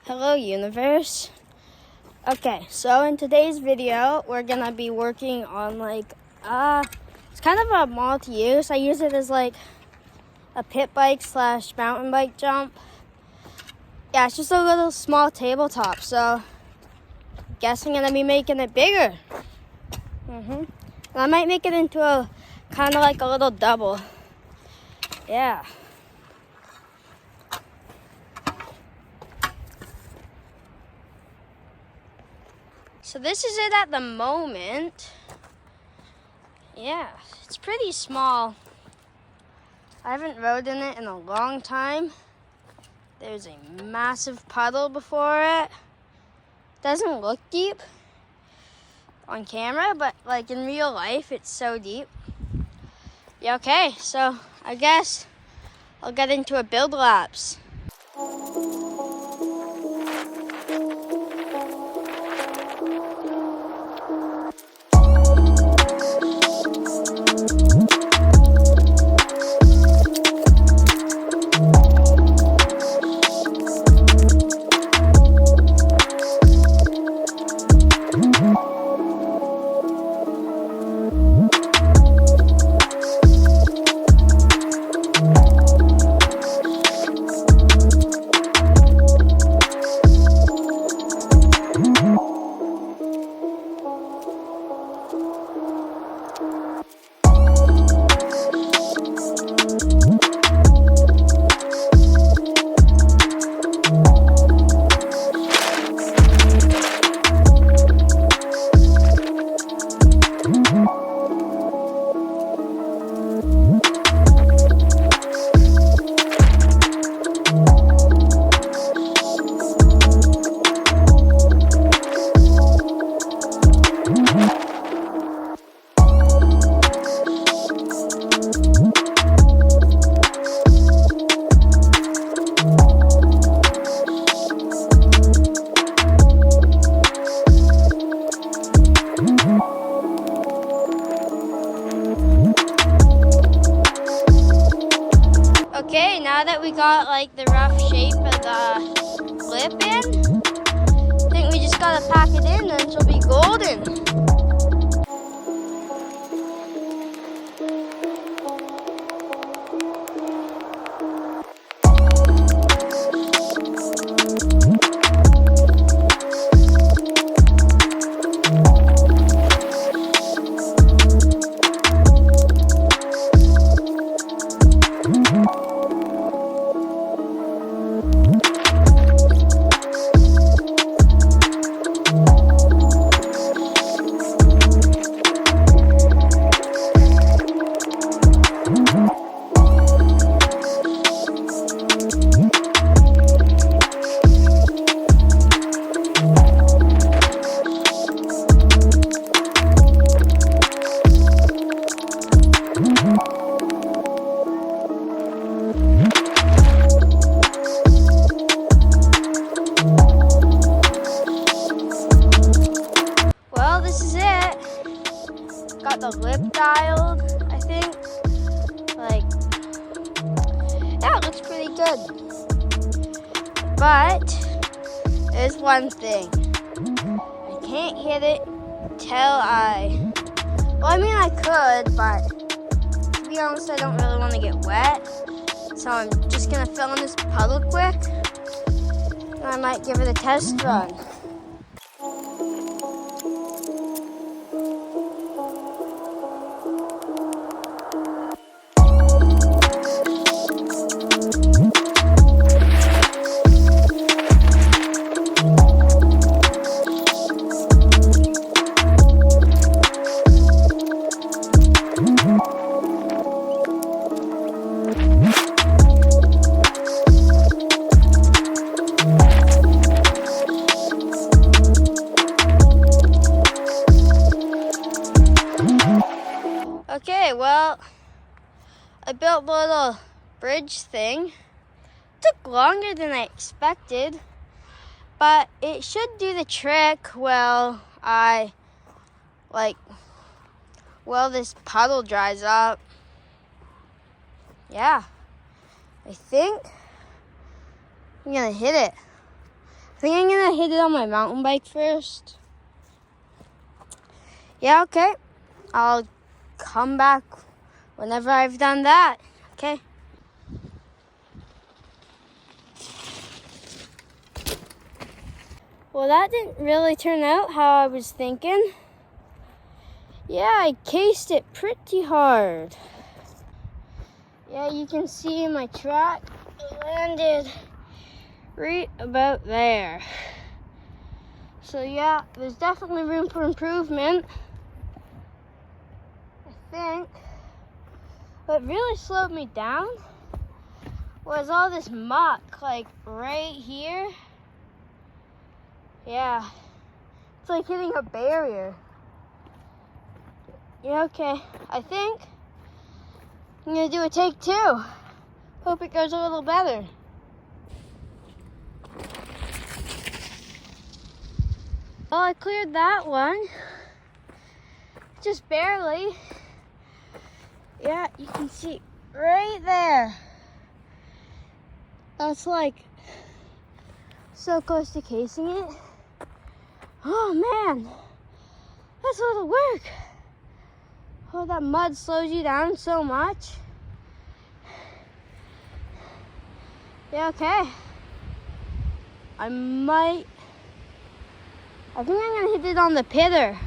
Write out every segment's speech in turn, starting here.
Hello, universe. Okay, so in today's video, we're gonna be working on it's kind of a multi-use. I use it as like a pit bike / mountain bike jump. Yeah, it's just a little small tabletop, so guess I'm gonna be making it bigger. And I might make it into a kind of like a little double. Yeah. So this is it at the moment. Yeah, it's pretty small. I haven't rode in it in a long time. There's a massive puddle before it. Doesn't look deep on camera, but like in real life, it's so deep. Yeah, okay, so I guess I'll get into a build laps. Okay, now that we got like the rough shape of the lip in, I think we just gotta pack it in and she'll be golden. Got the lip dialed, I think. Like, yeah, it looks pretty good. But there's one thing. I can't hit it till well, I mean I could, but to be honest, I don't really want to get wet. So I'm just gonna fill in this puddle quick, and I might give it a test run. Okay, well, I built a little bridge thing. Took longer than I expected, but it should do the trick while this puddle dries up. Yeah, I think I'm gonna hit it. think I'm gonna hit it on my mountain bike first. Yeah, okay. I'll come back whenever I've done that. Okay. Well, that didn't really turn out how I was thinking. Yeah, I cased it pretty hard. Yeah, you can see my track landed right about there. So yeah, there's definitely room for improvement, I think. What really slowed me down was all this muck, like right here. Yeah, it's like hitting a barrier. Yeah, okay, I think I'm gonna do a take 2. Hope it goes a little better. Well, I cleared that one. Just barely. Yeah, you can see right there. That's like so close to casing it. Oh man, that's a lot of work. Oh, that mud slows you down so much. Yeah, okay. I think I'm gonna hit it on the pitter.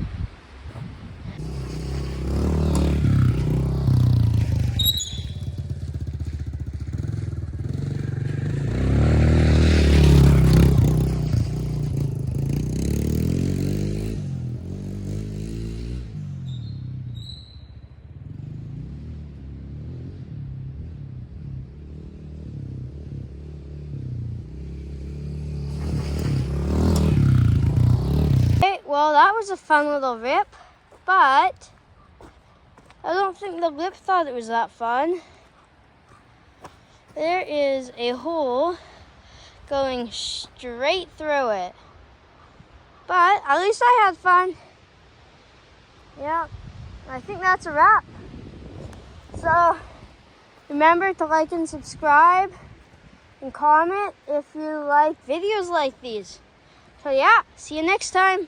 Well, that was a fun little rip, but I don't think the lip thought it was that fun. There is a hole going straight through it, but at least I had fun. Yeah, I think that's a wrap. So remember to like and subscribe and comment if you like videos like these. So yeah, see you next time.